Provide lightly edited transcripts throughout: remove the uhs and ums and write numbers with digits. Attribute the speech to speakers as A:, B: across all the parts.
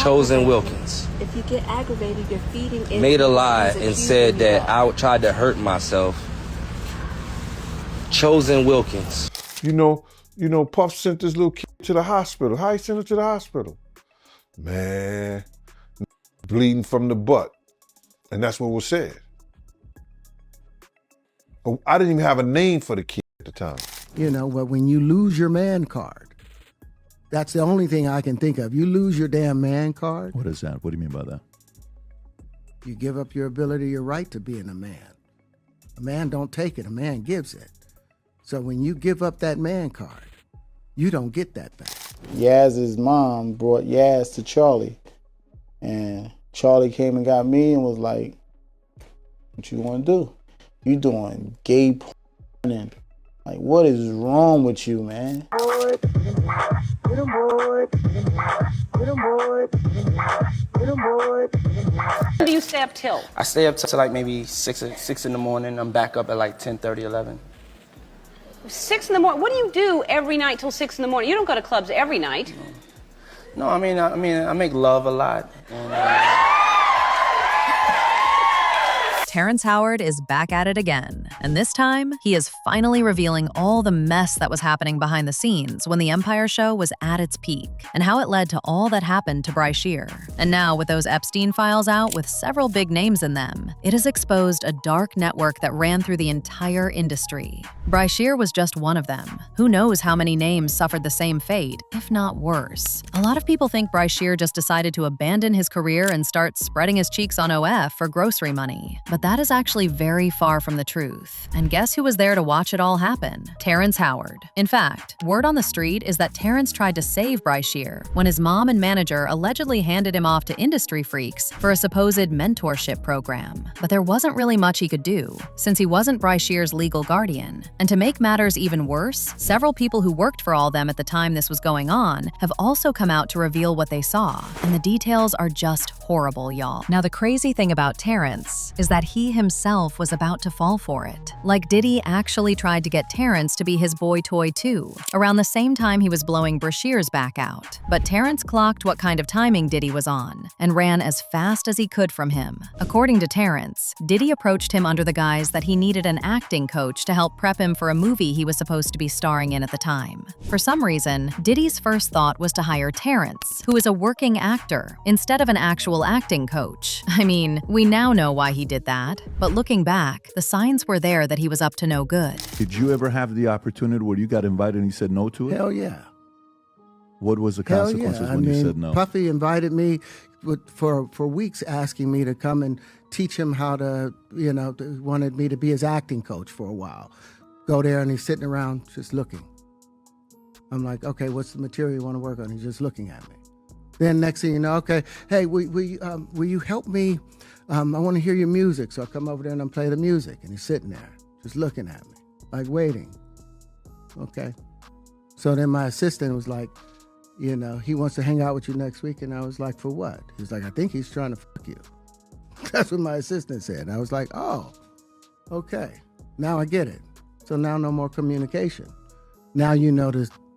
A: Chosen Wilkins
B: If you get aggravated, you're feeding into
A: made a lie
B: things that
A: and
B: you
A: said
B: really
A: that
B: are.
A: I tried to hurt myself. Chosen Wilkins.
C: You know, Puff sent this little kid to the hospital. How he sent her to the hospital? Man, bleeding from the butt. And that's what was said. Oh, I didn't even have a name for the kid at the time.
D: You know, but when you lose your man card, that's the only thing I can think of. You lose your damn man card,
E: What is that? What do you mean by that?
D: you give up your ability, your right to being a man. A man don't take it, a man gives it. So when you give up that man card, you don't get that back.
F: Yaz's mom brought Yaz to Charlie. And Charlie came and got me and was like, what you want to do? You doing gay porn and like, what is wrong with you, man?
G: When do you stay up till?
H: I stay up till like maybe 6 in the morning. I'm back up at like 10:30, 11.
G: 6 in the morning. What do you do every night till 6 in the morning? You don't go to clubs every night.
H: No, I mean, I make love a lot. And,
I: Terrence Howard is back at it again, and this time, he is finally revealing all the mess that was happening behind the scenes when the Empire show was at its peak, and how it led to all that happened to Bryshere. And now, with those Epstein files out with several big names in them, it has exposed a dark network that ran through the entire industry. Bryshere was just one of them. Who knows how many names suffered the same fate, if not worse. A lot of people think Bryshere just decided to abandon his career and start spreading his cheeks on OF for grocery money. But that is actually very far from the truth. And guess who was there to watch it all happen? Terrence Howard. In fact, word on the street is that Terrence tried to save Bryshere when his mom and manager allegedly handed him off to industry freaks for a supposed mentorship program. But there wasn't really much he could do, since he wasn't Bryshere's legal guardian. And to make matters even worse, several people who worked for all them at the time this was going on have also come out to reveal what they saw. And the details are just horrible, y'all. Now, the crazy thing about Terrence is that he himself was about to fall for it. Like Diddy actually tried to get Terrence to be his boy toy too, around the same time he was blowing Bryshere's back out. But Terrence clocked what kind of timing Diddy was on, and ran as fast as he could from him. According to Terrence, Diddy approached him under the guise that he needed an acting coach to help prep him for a movie he was supposed to be starring in at the time. For some reason, Diddy's first thought was to hire Terrence, who is a working actor, instead of an actual acting coach. I mean, we now know why he did that, but looking back, the signs were there that he was up to no good.
E: Did you ever have the opportunity where you got invited and you said no to it?
D: Hell yeah.
E: What was the
D: Hell
E: consequences
D: yeah.
E: when you said no?
D: Puffy invited me for weeks, asking me to come and teach him how to, wanted me to be his acting coach for a while. Go there and he's sitting around just looking. I'm like, okay, what's the material you want to work on? He's just looking at me. Then next thing you know, okay, hey, will you help me? I want to hear your music. So I come over there and I play the music. And he's sitting there just looking at me, like waiting. Okay. So then my assistant was like, he wants to hang out with you next week. And I was like, for what? He was like, I think he's trying to fuck you. That's what my assistant said. And I was like, oh, okay. Now I get it. So now no more communication. Now you know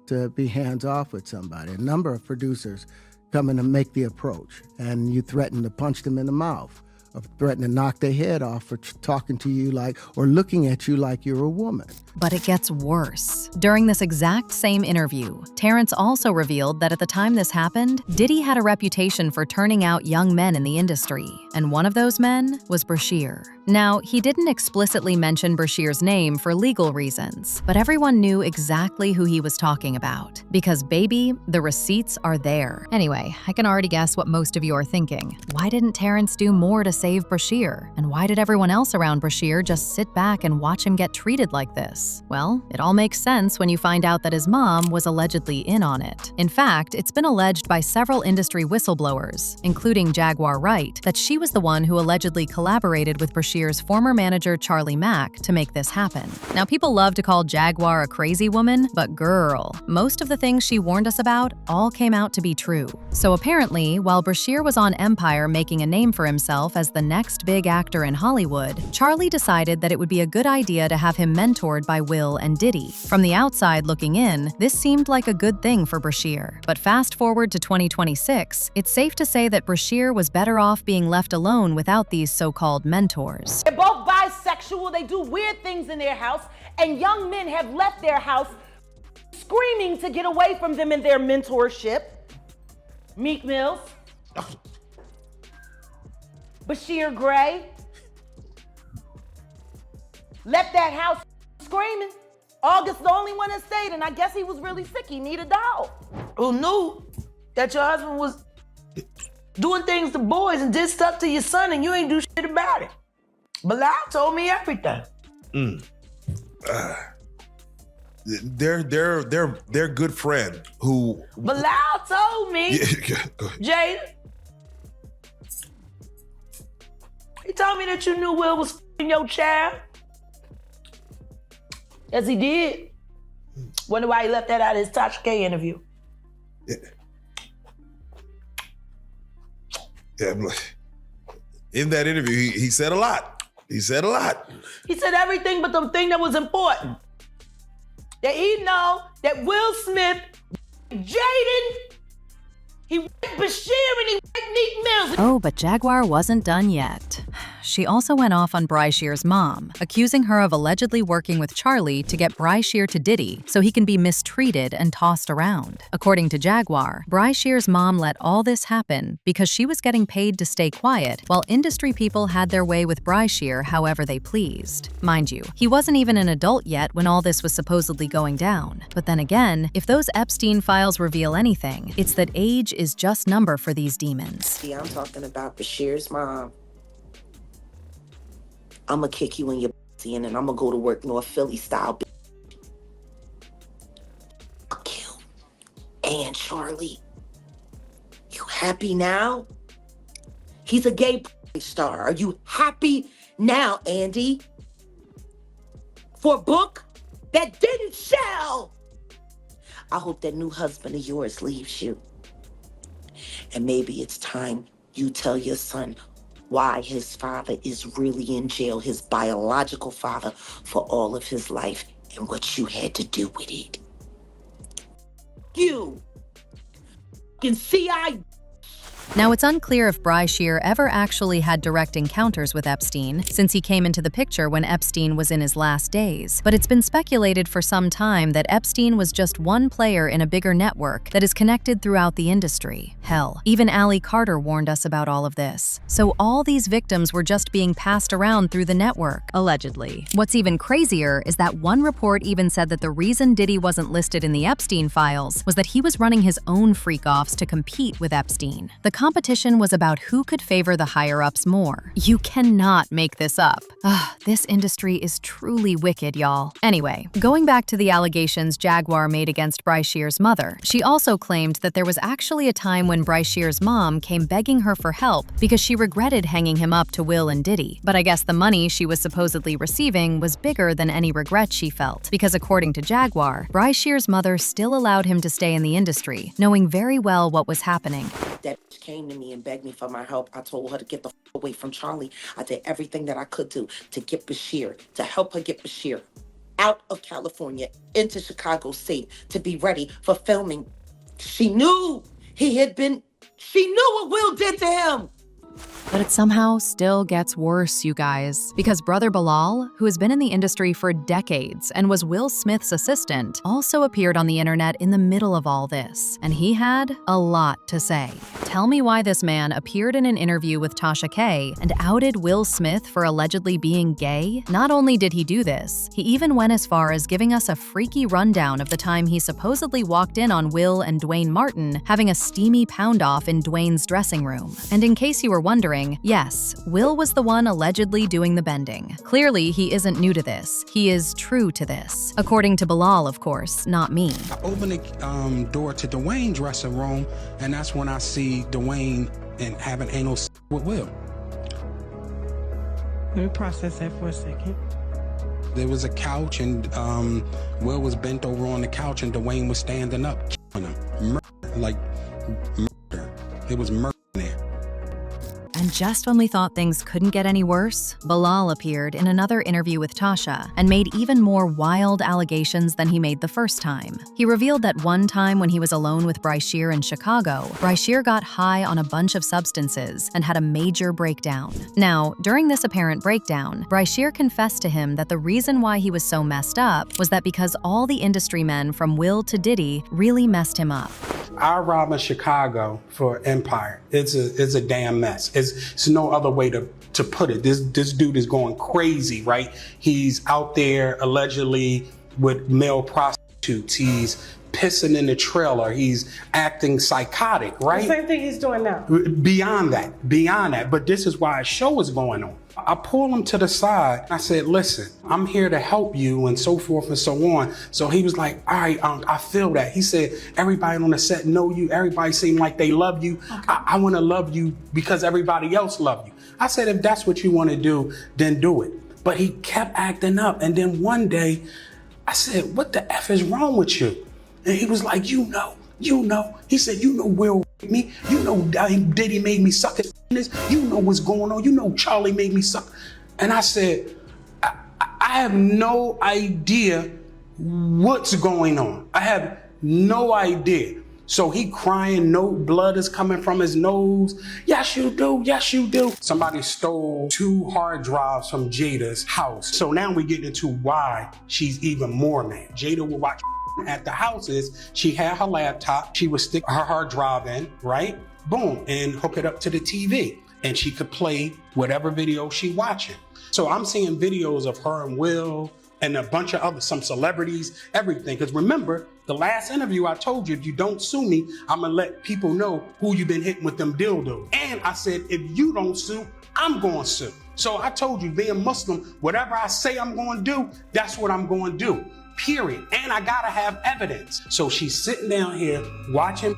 D: to be hands off with somebody. A number of producers come in and make the approach, and you threaten to punch them in the mouth, or threaten to knock their head off for talking to you or looking at you like you're a woman.
I: But it gets worse. During this exact same interview, Terrence also revealed that at the time this happened, Diddy had a reputation for turning out young men in the industry, and one of those men was Bryshere. Now, he didn't explicitly mention Bryshere's name for legal reasons, but everyone knew exactly who he was talking about. Because baby, the receipts are there. Anyway, I can already guess what most of you are thinking. Why didn't Terrence do more to save Bryshere? And why did everyone else around Bryshere just sit back and watch him get treated like this? Well, it all makes sense when you find out that his mom was allegedly in on it. In fact, it's been alleged by several industry whistleblowers, including Jaguar Wright, that she was the one who allegedly collaborated with Bryshere Bryshere's former manager Charlie Mack to make this happen. Now, people love to call Jaguar a crazy woman, but girl, most of the things she warned us about all came out to be true. So apparently, while Bryshere was on Empire making a name for himself as the next big actor in Hollywood, Charlie decided that it would be a good idea to have him mentored by Will and Diddy. From the outside looking in, this seemed like a good thing for Bryshere. But fast forward to 2026, it's safe to say that Bryshere was better off being left alone without these so-called mentors.
J: They're both bisexual, they do weird things in their house, and young men have left their house screaming to get away from them in their mentorship. Meek Mills, Bryshere Gray, left that house screaming. August the only one that stayed, and I guess he was really sick. He needed a dog. Who knew that your husband was doing things to boys and did stuff to your son, and you ain't do shit about it? Bilal told me everything.
K: Their good friend who
J: Bilal told me. Jada. He told me that you knew Will was f***ing your child. Yes, he did. Wonder why he left that out of his Tasha K interview.
K: Yeah, in that interview, he said a lot. He said a lot.
J: He said everything but the thing that was important. That he know that Will Smith, Jaden, he raped Bryshere and he raped Meek Mills.
I: Oh, but Jaguar wasn't done yet. She also went off on Bryshere's mom, accusing her of allegedly working with Charlie to get Bryshere to Diddy so he can be mistreated and tossed around. According to Jaguar, Bryshere's mom let all this happen because she was getting paid to stay quiet while industry people had their way with Bryshere however they pleased. Mind you, he wasn't even an adult yet when all this was supposedly going down. But then again, if those Epstein files reveal anything, it's that age is just number for these demons.
L: See, I'm talking about Bryshere's mom. I'ma kick you in your pussy and then I'ma go to work North Philly style. Fuck you. And Charlie, you happy now? He's a gay star. Are you happy now, Andy? For a book that didn't sell? I hope that new husband of yours leaves you. And maybe it's time you tell your son why his father is really in jail, his biological father, for all of his life and what you had to do with it. You can see
I: Now, it's unclear if Bryshere ever actually had direct encounters with Epstein, since he came into the picture when Epstein was in his last days. But it's been speculated for some time that Epstein was just one player in a bigger network that is connected throughout the industry. Hell, even Ally Carter warned us about all of this. So all these victims were just being passed around through the network, allegedly. What's even crazier is that one report even said that the reason Diddy wasn't listed in the Epstein files was that he was running his own freak-offs to compete with Epstein. The competition was about who could favor the higher-ups more. You cannot make this up. This industry is truly wicked, y'all. Anyway, going back to the allegations Jaguar made against Bryshere's mother, she also claimed that there was actually a time when Bryshere's mom came begging her for help because she regretted hanging him up to Will and Diddy. But I guess the money she was supposedly receiving was bigger than any regret she felt, because according to Jaguar, Bryshere's mother still allowed him to stay in the industry, knowing very well what was happening.
L: that came to me and begged me for my help. I told her to get the away from Charlie. I did everything that I could do to get Bryshere, to help her get Bryshere out of California into Chicago State to be ready for filming. She knew she knew what Will did to him.
I: But it somehow still gets worse, you guys. Because brother Bilal, who has been in the industry for decades and was Will Smith's assistant, also appeared on the internet in the middle of all this. And he had a lot to say. Tell me why this man appeared in an interview with Tasha K and outed Will Smith for allegedly being gay. Not only did he do this, he even went as far as giving us a freaky rundown of the time he supposedly walked in on Will and Dwayne Martin having a steamy pound-off in Dwayne's dressing room. And in case you were wondering, yes, Will was the one allegedly doing the bending. Clearly, he isn't new to this. He is true to this. According to Bilal, of course, not me.
M: I open the door to Dwayne's dressing room, and that's when I see Dwayne and having anal with Will. Let me process that for a second. There was a couch, and Will was bent over on the couch, and Dwayne was standing up, killing him. Murder. It was murder in there.
I: And just when we thought things couldn't get any worse, Bilal appeared in another interview with Tasha and made even more wild allegations than he made the first time. He revealed that one time when he was alone with Bryshere in Chicago, Bryshere got high on a bunch of substances and had a major breakdown. Now, during this apparent breakdown, Bryshere confessed to him that the reason why he was so messed up was that because all the industry men from Will to Diddy really messed him up.
M: Our robbing Chicago for Empire, it's a damn mess. It's no other way to put it. This dude is going crazy, right? He's out there allegedly with male prostitutes. He's pissing in the trailer. He's acting psychotic, right?
N: The same thing he's doing now.
M: Beyond that. But this is why a show is going on. I pulled him to the side. I said, listen, I'm here to help you and so forth and so on. So he was like, all right, I feel that. He said, everybody on the set know you. Everybody seem like they love you. Okay. I want to love you because everybody else love you. I said, if that's what you want to do, then do it. But he kept acting up. And then one day I said, what the F is wrong with you? And he was like, you know. He said, you know Will me. You know Diddy made me suck his penis. You know what's going on. You know Charlie made me suck. And I said, I have no idea what's going on. I have no idea. So he crying, no blood is coming from his nose. Yes, you do. Yes, you do. Somebody stole 2 hard drives from Jada's house. So now we get into why she's even more mad. Jada will watch at the houses. She had her laptop. She would stick her hard drive in, right? Boom, and hook it up to the TV. And she could play whatever video she watching. So I'm seeing videos of her and Will and a bunch of some celebrities, everything. Because remember, the last interview I told you, if you don't sue me, I'm gonna let people know who you've been hitting with them dildos. And I said, if you don't sue, I'm gonna sue. So I told you, being Muslim, whatever I say I'm gonna do, that's what I'm gonna do. Period. And I gotta have evidence. So she's sitting down here watching,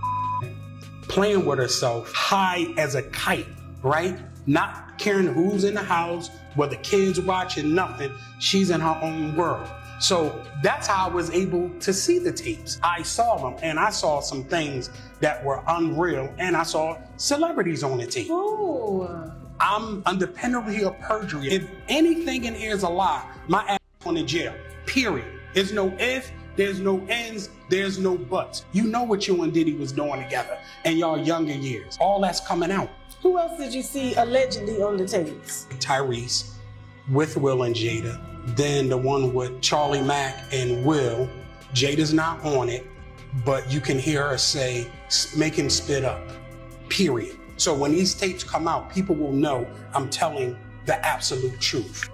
M: playing with herself, high as a kite, right? Not caring who's in the house, whether kids watching, nothing. She's in her own world. So that's how I was able to see the tapes. I saw them, and I saw some things that were unreal, and I saw celebrities on the tape.
N: Ooh.
M: I'm under penalty of perjury. If anything in here is a lie, my ass going to jail. Period. There's no if, there's no ends, there's no buts. You know what you and Diddy was doing together in y'all younger years. All that's coming out.
N: Who else did you see allegedly on the tapes?
M: Tyrese with Will and Jada. Then the one with Charlie Mack and Will. Jada's not on it, but you can hear her say, make him spit up. Period. So when these tapes come out, people will know I'm telling the absolute truth.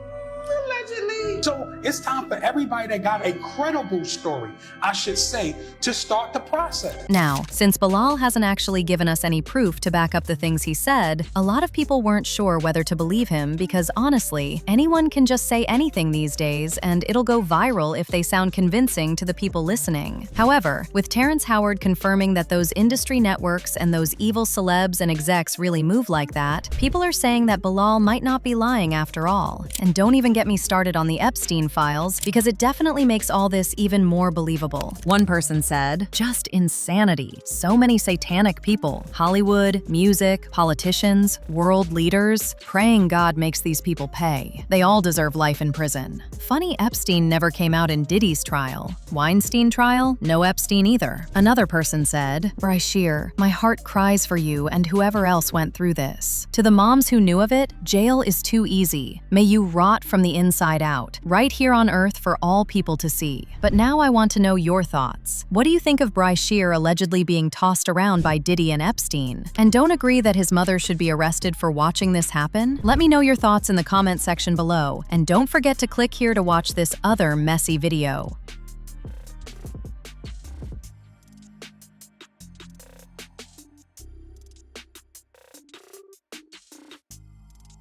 M: Allegedly. So it's time for everybody that got a credible story, I should say, to start the process.
I: Now, since Bilal hasn't actually given us any proof to back up the things he said, a lot of people weren't sure whether to believe him because honestly, anyone can just say anything these days and it'll go viral if they sound convincing to the people listening. However, with Terrence Howard confirming that those industry networks and those evil celebs and execs really move like that, people are saying that Bilal might not be lying after all. And don't even get me started on the Epstein files because it definitely makes all this even more believable. One person said, just insanity. So many satanic people. Hollywood, music, politicians, world leaders. Praying God makes these people pay. They all deserve life in prison. Funny Epstein never came out in Diddy's trial. Weinstein trial? No Epstein either. Another person said, Bryshere, my heart cries for you and whoever else went through this. To the moms who knew of it, jail is too easy. May you rot from the inside out, right here on earth for all people to see. But now I want to know your thoughts. What do you think of Bryshere allegedly being tossed around by Diddy and Epstein? And don't agree that his mother should be arrested for watching this happen? Let me know your thoughts in the comment section below, and don't forget to click here to watch this other messy video.